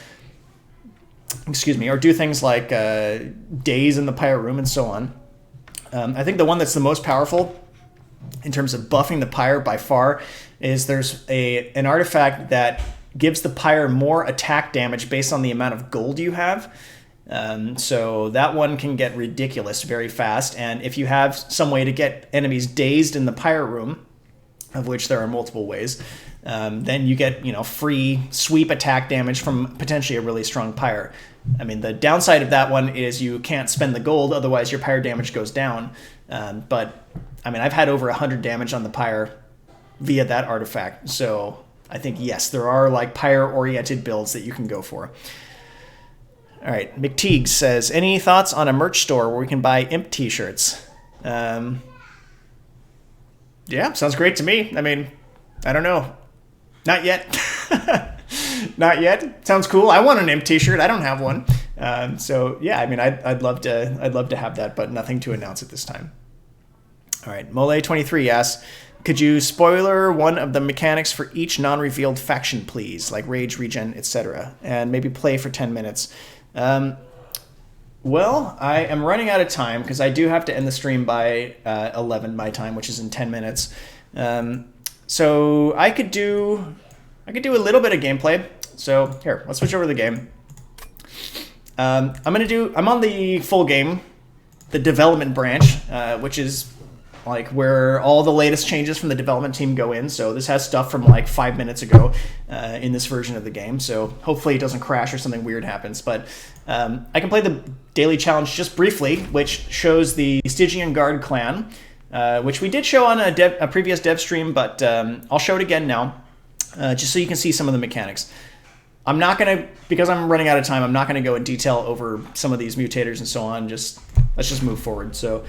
S2: Or do things like days in the pyre room and so on. I think the one that's the most powerful in terms of buffing the pyre by far is there's an artifact that gives the pyre more attack damage based on the amount of gold you have. So that one can get ridiculous very fast. And if you have some way to get enemies dazed in the pyre room, of which there are multiple ways, then you get free sweep attack damage from potentially a really strong pyre. I mean, the downside of that one is you can't spend the gold, otherwise your pyre damage goes down. But I mean, I've had over 100 damage on the pyre via that artifact. So I think, yes, there are like pyre-oriented builds that you can go for. All right, McTeague says, any thoughts on a merch store where we can buy imp t-shirts? Yeah, sounds great to me. I mean, I don't know. Not yet. Not yet. Sounds cool. I want an imp t-shirt. I don't have one. So yeah, I mean, I'd love to have that, but nothing to announce at this time. All right, Mole23 asks, could you spoiler one of the mechanics for each non-revealed faction, please, like rage, regen, etc., and maybe play for 10 minutes? Well, I am running out of time because I do have to end the stream by 11 my time, which is in 10 minutes. So I could do a little bit of gameplay. So here, let's switch over to the game. I'm on the full game, the development branch, which is like where all the latest changes from the development team go in. So this has stuff from like 5 minutes ago in this version of the game. So hopefully it doesn't crash or something weird happens. But I can play the daily challenge just briefly, which shows the Stygian Guard clan, which we did show on a previous dev stream, but I'll show it again now, just so you can see some of the mechanics. I'm not going to, because I'm running out of time, I'm not going to go in detail over some of these mutators and so on. Let's just move forward. So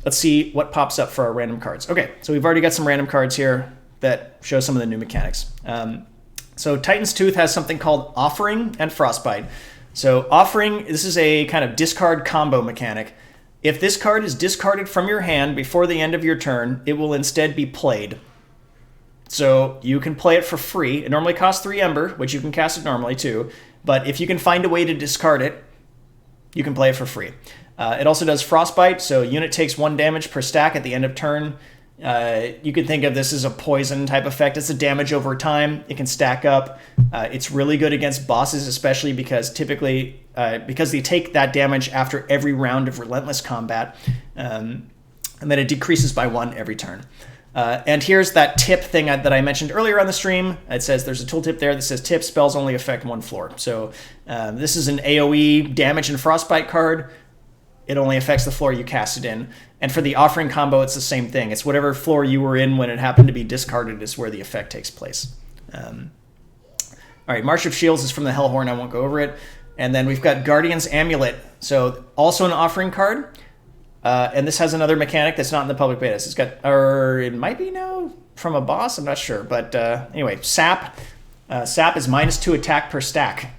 S2: let's see what pops up for our random cards. Okay, so we've already got some random cards here that show some of the new mechanics. So Titan's Tooth has something called Offering and Frostbite. So Offering, this is a kind of discard combo mechanic. If this card is discarded from your hand before the end of your turn, it will instead be played. So you can play it for free. It normally costs 3 Ember, which you can cast it normally too. But if you can find a way to discard it, you can play it for free. It also does Frostbite, so unit takes 1 damage per stack at the end of turn. You could think of this as a poison type effect. It's a damage over time. It can stack up. It's really good against bosses, especially because typically, because they take that damage after every round of relentless combat. and then it decreases by 1 every turn. And here's that tip thing that I mentioned earlier on the stream. It says there's a tooltip there that says tip spells only affect 1 floor. So this is an AoE damage and frostbite card. It only affects the floor you cast it in. And for the offering combo, it's the same thing. It's whatever floor you were in when it happened to be discarded is where the effect takes place. All right, March of Shields is from the Hellhorn. I won't go over it. And then we've got Guardian's Amulet. So also an offering card. And this has another mechanic that's not in the public beta. So it's got, or it might be now from a boss, I'm not sure. But anyway, Sap. Sap is -2 attack per stack.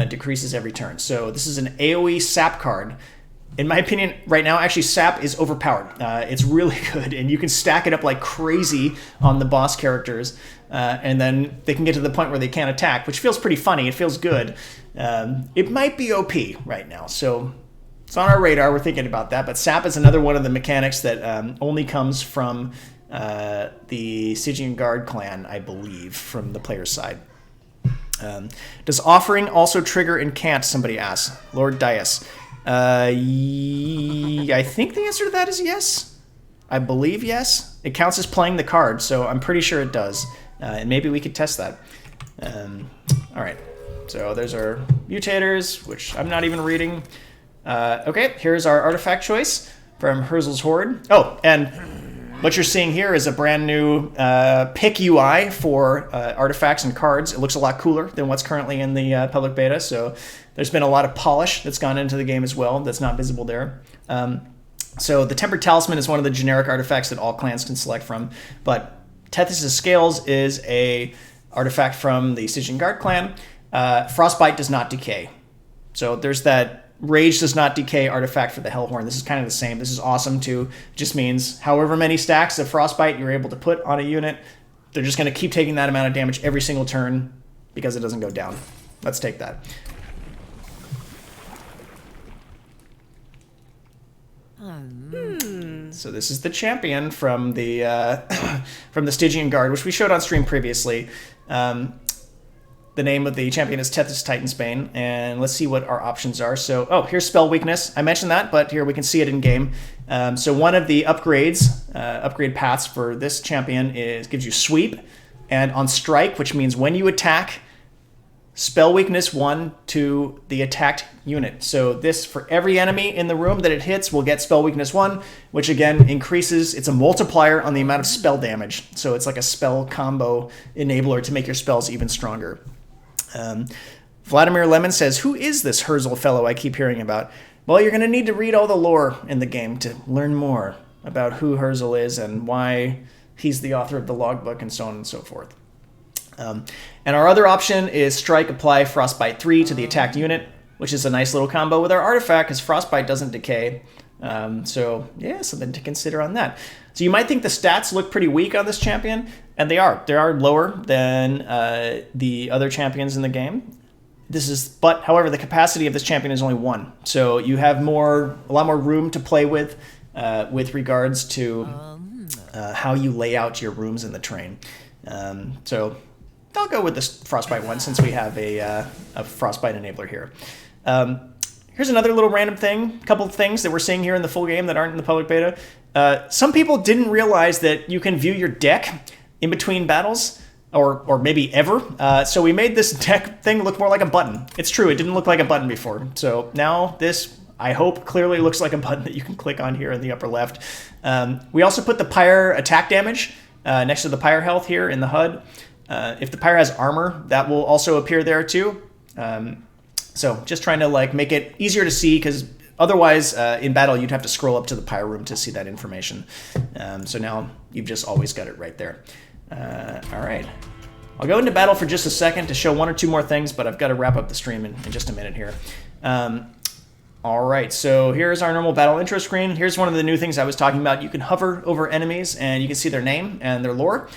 S2: Decreases every turn. So this is an AoE Sap card. In my opinion, right now, actually, Sap is overpowered. It's really good, and you can stack it up like crazy on the boss characters, and then they can get to the point where they can't attack, which feels pretty funny. It feels good. It might be OP right now, so it's on our radar. We're thinking about that, but Sap is another one of the mechanics that only comes from the Stygian Guard clan, I believe, from the player's side. Does Offering also trigger Incant, somebody asks. Lord Dias. I think the answer to that is yes. I believe yes. It counts as playing the card, so I'm pretty sure it does. And maybe we could test that. All right. So there's our mutators, which I'm not even reading. Okay, here's our artifact choice from Herzl's Horde. Oh, and what you're seeing here is a brand new pick UI for artifacts and cards. It looks a lot cooler than what's currently in the public beta, so there's been a lot of polish that's gone into the game as well that's not visible there. So the Tempered Talisman is one of the generic artifacts that all clans can select from, but Tethys' Scales is a artifact from the Stygian Guard clan. Frostbite does not decay. So there's that Rage does not decay artifact for the Hellhorn. This is kind of the same. This is awesome too. It just means however many stacks of Frostbite you're able to put on a unit, they're just going to keep taking that amount of damage every single turn because it doesn't go down. Let's take that. So this is the champion from the Stygian Guard, which we showed on stream previously. The name of the champion is Tethys Titansbane, and let's see what our options are. So, oh, here's Spell Weakness. I mentioned that, but here we can see it in game. So one of the upgrades, upgrade paths for this champion gives you Sweep, and on Strike, which means when you attack, Spell Weakness 1 to the attacked unit. So this, for every enemy in the room that it hits, will get Spell Weakness 1, which again increases, it's a multiplier on the amount of spell damage. So it's like a spell combo enabler to make your spells even stronger. Vladimir Lemon says, who is this Herzl fellow I keep hearing about? Well, you're going to need to read all the lore in the game to learn more about who Herzl is and why he's the author of the logbook and so on and so forth. And our other option is Strike, Apply Frostbite 3 to the attacked unit, which is a nice little combo with our artifact because Frostbite doesn't decay. So, yeah, something to consider on that. So you might think the stats look pretty weak on this champion, and they are. They are lower than the other champions in the game. However, the capacity of this champion is only 1. So you have a lot more room to play with regards to how you lay out your rooms in the terrain. So I'll go with this Frostbite one since we have a Frostbite enabler here. Here's another little random thing, a couple of things that we're seeing here in the full game that aren't in the public beta. Some people didn't realize that you can view your deck in between battles, or maybe ever. So we made this deck thing look more like a button. It's true, it didn't look like a button before. So now this, I hope, clearly looks like a button that you can click on here in the upper left. We also put the Pyre attack damage next to the Pyre health here in the HUD. If the Pyre has armor, that will also appear there too. So just trying to make it easier to see, because otherwise in battle you'd have to scroll up to the Pyre room to see that information. So now you've just always got it right there. All right. I'll go into battle for just a second to show one or two more things, but I've got to wrap up the stream in just a minute here. All right, so here's our normal battle intro screen. Here's one of the new things I was talking about. You can hover over enemies and you can see their name and their lore.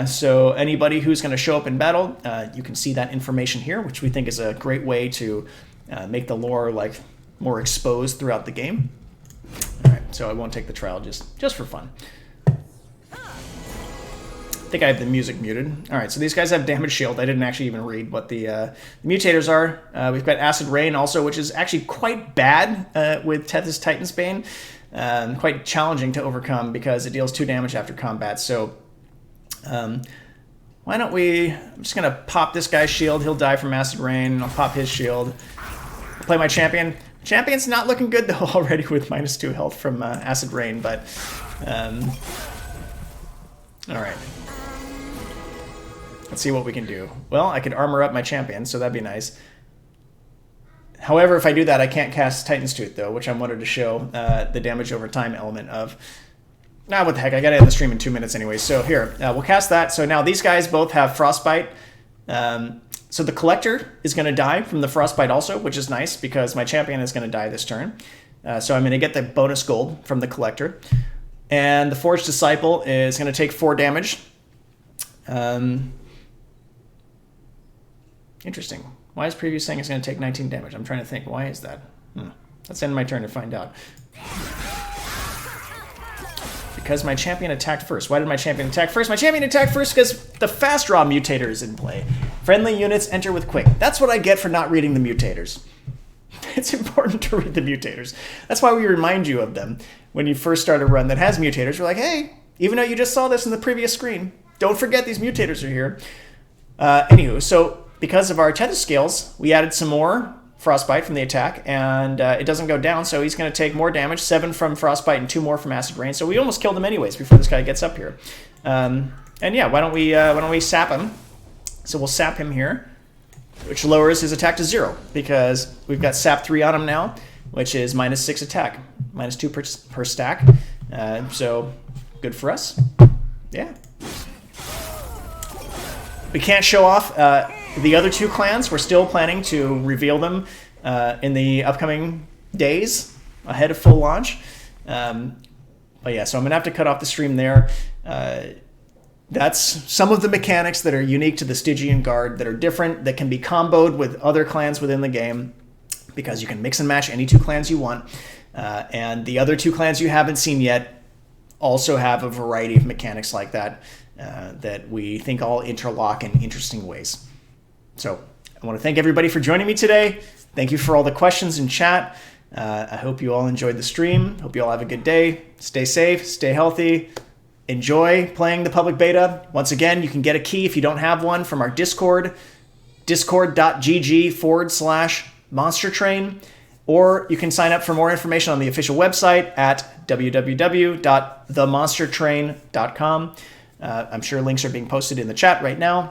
S2: So anybody who's going to show up in battle, you can see that information here, which we think is a great way to make the lore more exposed throughout the game. All right, so I won't take the trial just for fun. I think I have the music muted. All right, so these guys have damage shield. I didn't actually even read what the mutators are. We've got Acid Rain also, which is actually quite bad with Tethys Titansbane. quite challenging to overcome because it deals 2 damage after combat. So why don't we... I'm just going to pop this guy's shield. He'll die from Acid Rain. I'll pop his shield. I'll play my champion. Champion's not looking good, though, already with -2 health from Acid Rain, but... Alright. Let's see what we can do. Well, I could armor up my champion, so that'd be nice. However, if I do that, I can't cast Titan's Tooth, though, which I wanted to show the damage over time element of. Nah, what the heck, I gotta end the stream in 2 minutes anyway. So here, we'll cast that. So now these guys both have Frostbite. So the Collector is gonna die from the Frostbite also, which is nice because my champion is gonna die this turn. So I'm gonna get the bonus gold from the Collector. And the Forged Disciple is gonna take 4 damage. Interesting. Why is preview saying it's going to take 19 damage? I'm trying to think. Why is that? Let's end my turn to find out. Because my champion attacked first. Why did my champion attack first? My champion attacked first because the fast draw mutator is in play. Friendly units enter with quick. That's what I get for not reading the mutators. It's important to read the mutators. That's why we remind you of them. When you first start a run that has mutators, we're like, hey, even though you just saw this in the previous screen, don't forget these mutators are here. Anywho, so... because of our tether scales, we added some more Frostbite from the attack, and it doesn't go down, so he's going to take more damage, 7 from Frostbite and 2 more from Acid Rain. So we almost killed him anyways before this guy gets up here. And yeah, why don't we sap him? So we'll sap him here, which lowers his attack to 0 because we've got sap 3 on him now, which is -6 attack, -2 per stack. So good for us. Yeah. We can't show off the other 2 clans. We're still planning to reveal them in the upcoming days ahead of full launch. But yeah, so I'm going to have to cut off the stream there. That's some of the mechanics that are unique to the Stygian Guard that are different, that can be comboed with other clans within the game because you can mix and match any 2 clans you want. And the other 2 clans you haven't seen yet also have a variety of mechanics like that that we think all interlock in interesting ways. So I want to thank everybody for joining me today. Thank you for all the questions in chat. I hope you all enjoyed the stream. Hope you all have a good day. Stay safe, stay healthy. Enjoy playing the public beta. Once again, you can get a key if you don't have one from our Discord, discord.gg/monstertrain, or you can sign up for more information on the official website at www.themonstertrain.com. I'm sure links are being posted in the chat right now.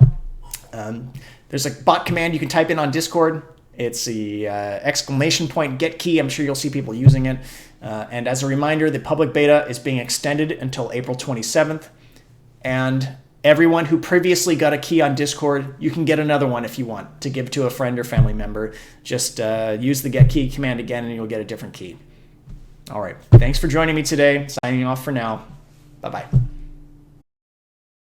S2: There's a bot command you can type in on Discord. It's the !get key. I'm sure you'll see people using it. And as a reminder, the public beta is being extended until April 27th. And everyone who previously got a key on Discord, you can get another one if you want to give to a friend or family member. Just use the !get key command again and you'll get a different key. All right. Thanks for joining me today. Signing off for now. Bye-bye.